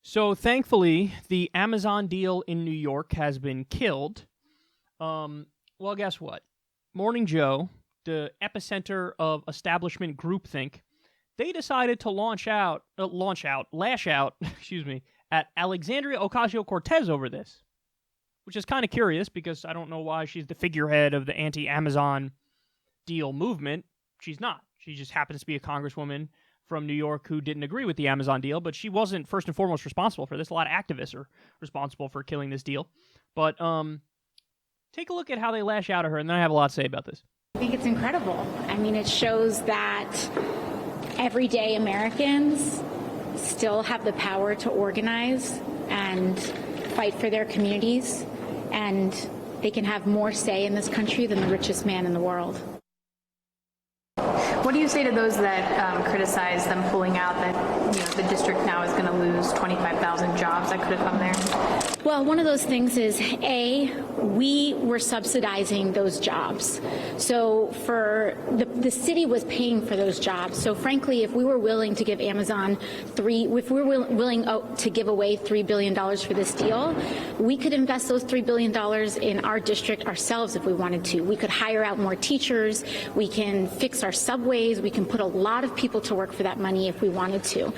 So thankfully, the Amazon deal in New York has been killed. Well, guess what? Morning Joe, the epicenter of establishment groupthink, they decided to lash out, excuse me, at Alexandria Ocasio-Cortez over this, which is kind of curious because I don't know why she's the figurehead of the anti-Amazon deal movement. She's not. She just happens to be a congresswoman from New York who didn't agree with the Amazon deal, but she wasn't first and foremost responsible for this. A lot of activists are responsible for killing this deal. But take a look at how they lash out at her, and then I have a lot to say about this. I think it's incredible. I mean, it shows that everyday Americans still have the power to organize and fight for their communities, and they can have more say in this country than the richest man in the world. What do you say to those that criticize them pulling out, that the district now is going to lose 25,000 jobs that could have come there? Well, one of those things is, A, we were subsidizing those jobs. So for the city was paying for those jobs. So frankly, if we were willing to give Amazon willing to give away $3 billion for this deal, we could invest those $3 billion in our district ourselves if we wanted to. We could hire out more teachers. We can fix our subways. We can put a lot of people to work for that money if we wanted to.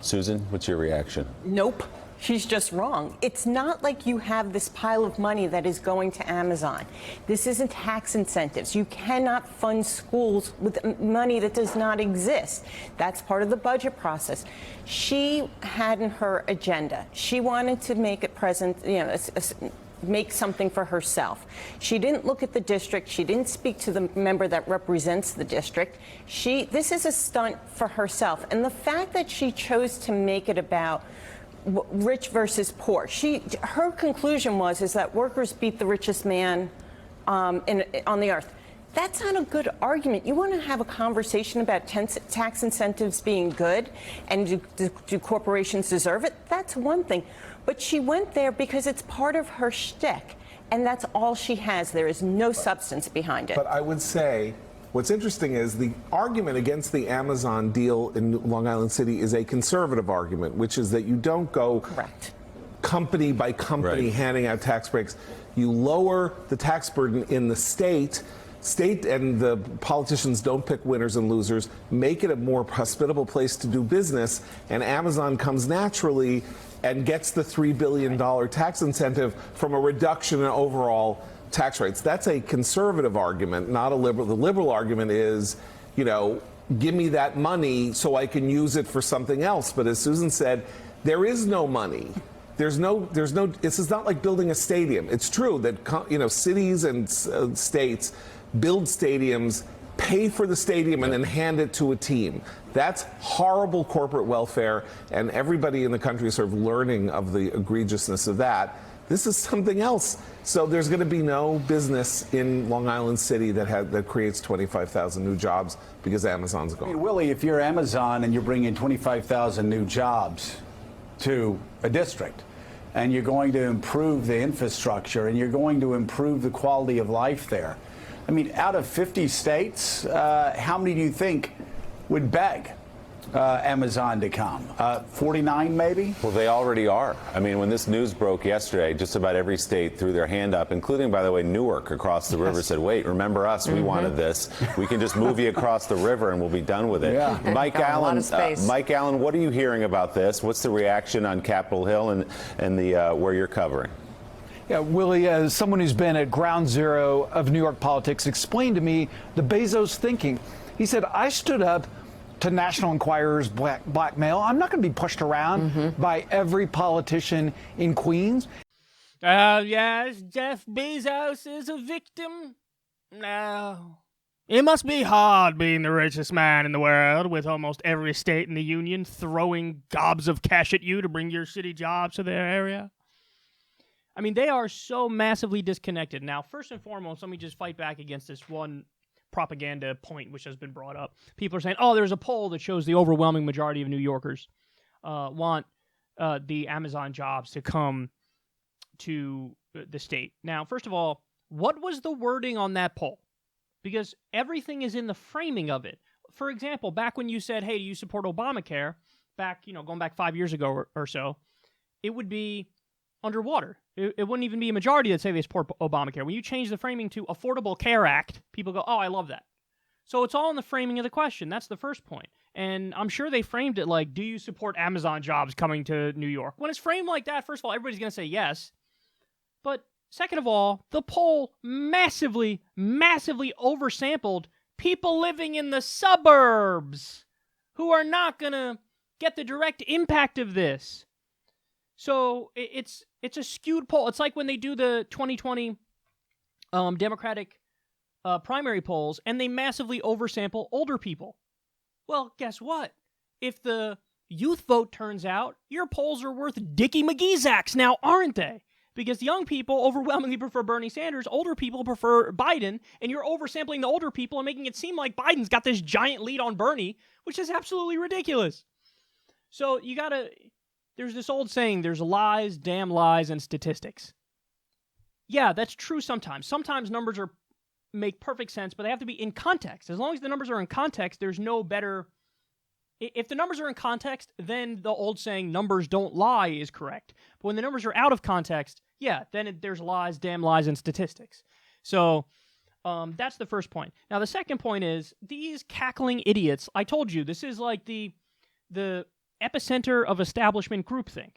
Susan, what's your reaction? Nope. She's just wrong. It's not like you have this pile of money that is going to Amazon. This isn't tax incentives. You cannot fund schools with money that does not exist. That's part of the budget process. She had in her agenda. She wanted to make it present, make something for herself. She didn't look at the district. She didn't speak to the member that represents the district. This is a stunt for herself. And the fact that she chose to make it about rich versus poor. Her conclusion is that workers beat the richest man on the earth. That's not a good argument. You want to have a conversation about tax incentives being good and do corporations deserve it? That's one thing. But she went there because it's part of her shtick, and that's all she has. There is no substance behind it. But I would say what's interesting is the argument against the Amazon deal in Long Island City is a conservative argument, which is that you don't go company by company handing out tax breaks. You lower the tax burden in the state, and the politicians don't pick winners and losers, make it a more hospitable place to do business, and Amazon comes naturally and gets the $3 billion tax incentive from a reduction in overall tax rates. That's a conservative argument, not a liberal. The liberal argument is, give me that money so I can use it for something else. But as Susan said, there is no money. There's no, this is not like building a stadium. It's true that, cities and states build stadiums, pay for the stadium, and then hand it to a team. That's horrible corporate welfare, and everybody in the country is sort of learning of the egregiousness of that. This is something else. So there's going to be no business in Long Island City that creates 25,000 new jobs because Amazon's gone. Hey, Willie, if you're Amazon and you're bringing 25,000 new jobs to a district, and you're going to improve the infrastructure, and you're going to improve the quality of life there, I mean, out of 50 states, how many do you think would beg Amazon to come? 49 maybe? Well, they already are. I mean, when this news broke yesterday, just about every state threw their hand up, including, by the way, Newark across the river said, wait, remember us? We wanted this. We can just move you across the river and we'll be done with it. Yeah. Mike Allen, what are you hearing about this? What's the reaction on Capitol Hill and the where you're covering? Yeah, Willie, as someone who's been at ground zero of New York politics, explained to me the Bezos thinking. He said, I stood up to National Enquirer's blackmail. I'm not going to be pushed around by every politician in Queens. Yes, Jeff Bezos is a victim. No. It must be hard being the richest man in the world with almost every state in the union throwing gobs of cash at you to bring your city jobs to their area. I mean, they are so massively disconnected. Now, first and foremost, let me just fight back against this one propaganda point which has been brought up. People are saying, there's a poll that shows the overwhelming majority of New Yorkers want the Amazon jobs to come to the state. Now, first of all, what was the wording on that poll? Because everything is in the framing of it. For example, back when you said, hey, do you support Obamacare? back, going back 5 years ago or so, it would be underwater. It wouldn't even be a majority that say they support Obamacare. When you change the framing to Affordable Care Act, people go, oh, I love that. So it's all in the framing of the question. That's the first point. And I'm sure they framed it like, do you support Amazon jobs coming to New York? When it's framed like that, first of all, everybody's going to say yes. But second of all, the poll massively, massively oversampled people living in the suburbs who are not going to get the direct impact of this. So it's a skewed poll. It's like when they do the 2020 Democratic primary polls and they massively oversample older people. Well, guess what? If the youth vote turns out, your polls are worth Dickie McGee's axe now, aren't they? Because young people overwhelmingly prefer Bernie Sanders, older people prefer Biden, and you're oversampling the older people and making it seem like Biden's got this giant lead on Bernie, which is absolutely ridiculous. So there's this old saying, there's lies, damn lies, and statistics. Yeah, that's true sometimes. Sometimes numbers make perfect sense, but they have to be in context. As long as the numbers are in context, there's no better... If the numbers are in context, then the old saying, numbers don't lie, is correct. But when the numbers are out of context, yeah, then there's lies, damn lies, and statistics. So that's the first point. Now, the second point is, these cackling idiots, I told you, this is like the epicenter of establishment groupthink.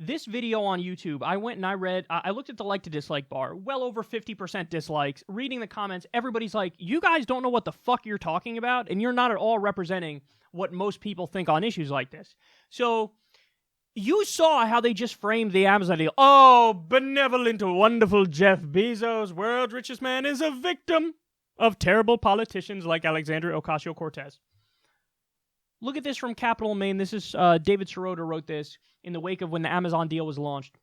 This video on YouTube, I went and I looked at the like to dislike bar, well over 50% dislikes. Reading the comments, everybody's like, you guys don't know what the fuck you're talking about, and you're not at all representing what most people think on issues like this. So, you saw how they just framed the Amazon deal. Oh, benevolent, wonderful Jeff Bezos, world's richest man, is a victim of terrible politicians like Alexandria Ocasio-Cortez. Look at this from Capitol, Maine. This is David Sirota wrote this in the wake of when the Amazon deal was launched.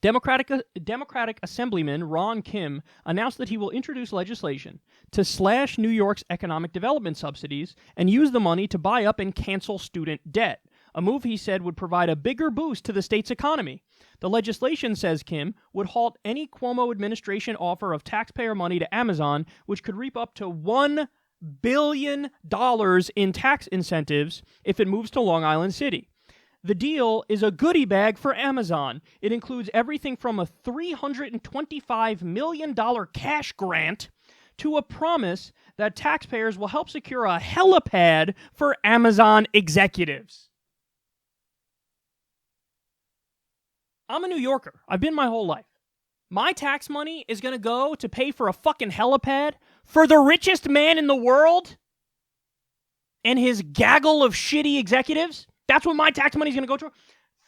Democratic Assemblyman Ron Kim announced that he will introduce legislation to slash New York's economic development subsidies and use the money to buy up and cancel student debt, a move he said would provide a bigger boost to the state's economy. The legislation, says Kim, would halt any Cuomo administration offer of taxpayer money to Amazon, which could reap up to $1 billion in tax incentives if it moves to Long Island City. The deal is a goodie bag for Amazon. It includes everything from a $325 million cash grant to a promise that taxpayers will help secure a helipad for Amazon executives. I'm a New Yorker. I've been my whole life. My tax money is going to go to pay for a fucking helipad for the richest man in the world and his gaggle of shitty executives? That's what my tax money is going to go to?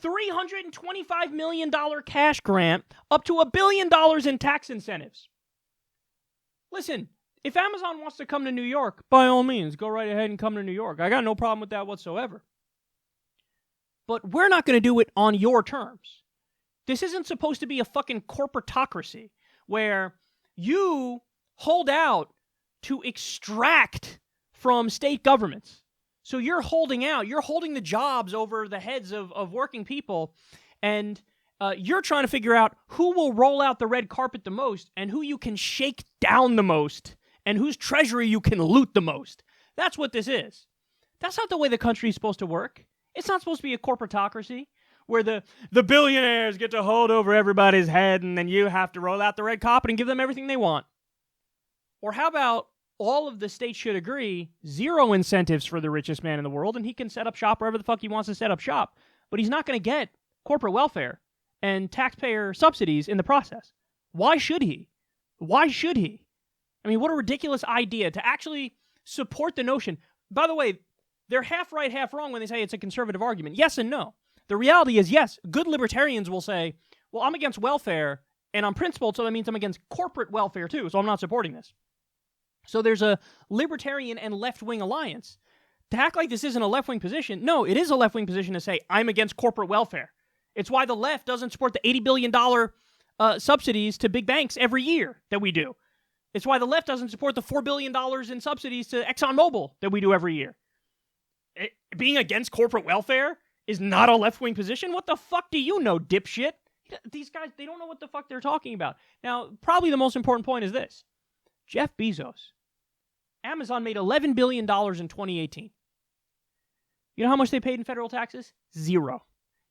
$325 million cash grant, up to $1 billion in tax incentives. Listen, if Amazon wants to come to New York, by all means, go right ahead and come to New York. I got no problem with that whatsoever. But we're not going to do it on your terms. This isn't supposed to be a fucking corporatocracy where you hold out to extract from state governments. So you're holding out. You're holding the jobs over the heads of working people, and you're trying to figure out who will roll out the red carpet the most and who you can shake down the most and whose treasury you can loot the most. That's what this is. That's not the way the country is supposed to work. It's not supposed to be a corporatocracy where the billionaires get to hold over everybody's head and then you have to roll out the red carpet and give them everything they want. Or how about all of the states should agree, zero incentives for the richest man in the world, and he can set up shop wherever the fuck he wants to set up shop. But he's not going to get corporate welfare and taxpayer subsidies in the process. Why should he? Why should he? I mean, what a ridiculous idea to actually support the notion. By the way, they're half right, half wrong when they say it's a conservative argument. Yes and no. The reality is, yes, good libertarians will say, well, I'm against welfare, and I'm principled, so that means I'm against corporate welfare too, so I'm not supporting this. So there's a libertarian and left-wing alliance. To act like this isn't a left-wing position, no, it is a left-wing position to say, I'm against corporate welfare. It's why the left doesn't support the $80 billion subsidies to big banks every year that we do. It's why the left doesn't support the $4 billion in subsidies to ExxonMobil that we do every year. Being against corporate welfare is not a left-wing position? What the fuck do you know, dipshit? These guys, they don't know what the fuck they're talking about. Now, probably the most important point is this. Jeff Bezos. Amazon made $11 billion in 2018. You know how much they paid in federal taxes? 0.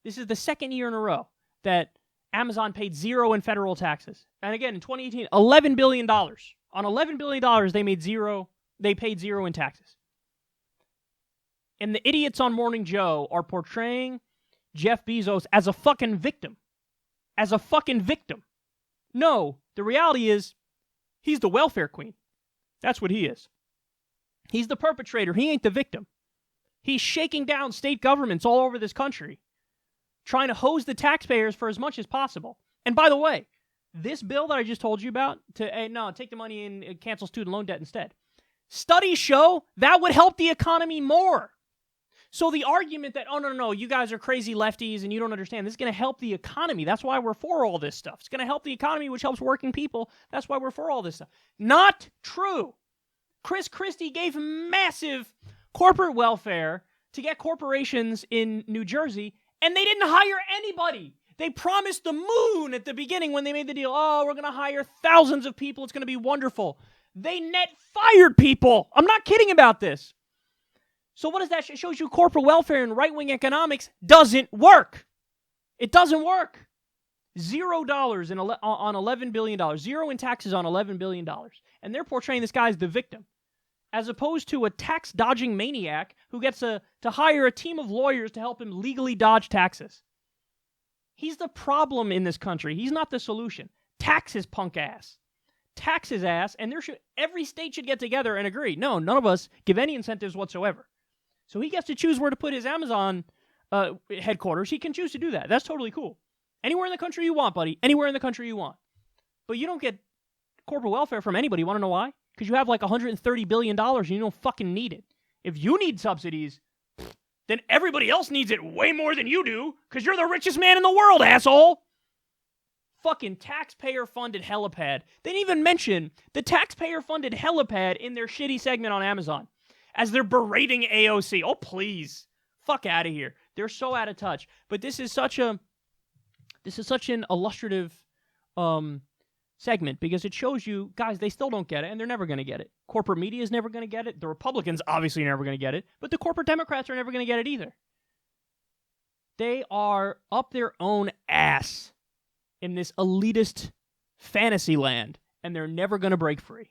This is the second year in a row that Amazon paid 0 in federal taxes. And again, in 2018, $11 billion. On $11 billion, they paid 0 in taxes. And the idiots on Morning Joe are portraying Jeff Bezos as a fucking victim. As a fucking victim. No, the reality is, he's the welfare queen. That's what he is. He's the perpetrator. He ain't the victim. He's shaking down state governments all over this country, trying to hose the taxpayers for as much as possible. And by the way, this bill that I just told you about, take the money and cancel student loan debt instead. Studies show that would help the economy more. So the argument that, no, you guys are crazy lefties and you don't understand, this is going to help the economy. That's why we're for all this stuff. It's going to help the economy, which helps working people. That's why we're for all this stuff. Not true. Chris Christie gave massive corporate welfare to get corporations in New Jersey, and they didn't hire anybody. They promised the moon at the beginning when they made the deal. Oh, we're going to hire thousands of people. It's going to be wonderful. They net fired people. I'm not kidding about this. So what does that show? It shows you corporate welfare and right-wing economics doesn't work. It doesn't work. $0 on $11 billion. 0 in taxes on $11 billion. And they're portraying this guy as the victim, as opposed to a tax-dodging maniac who gets to hire a team of lawyers to help him legally dodge taxes. He's the problem in this country. He's not the solution. Tax his punk ass. Tax his ass, and every state should get together and agree. No, none of us give any incentives whatsoever. So he gets to choose where to put his Amazon headquarters. He can choose to do that. That's totally cool. Anywhere in the country you want, buddy. Anywhere in the country you want. But you don't get corporate welfare from anybody. You want to know why? Because you have like $130 billion and you don't fucking need it. If you need subsidies, then everybody else needs it way more than you do because you're the richest man in the world, asshole. Fucking taxpayer-funded helipad. They didn't even mention the taxpayer-funded helipad in their shitty segment on Amazon as they're berating AOC. Oh, please. Fuck out of here. They're so out of touch. But this is such an illustrative segment because it shows you, guys, they still don't get it, and they're never going to get it. Corporate media is never going to get it. The Republicans obviously never going to get it, but the corporate Democrats are never going to get it either. They are up their own ass in this elitist fantasy land, and they're never going to break free.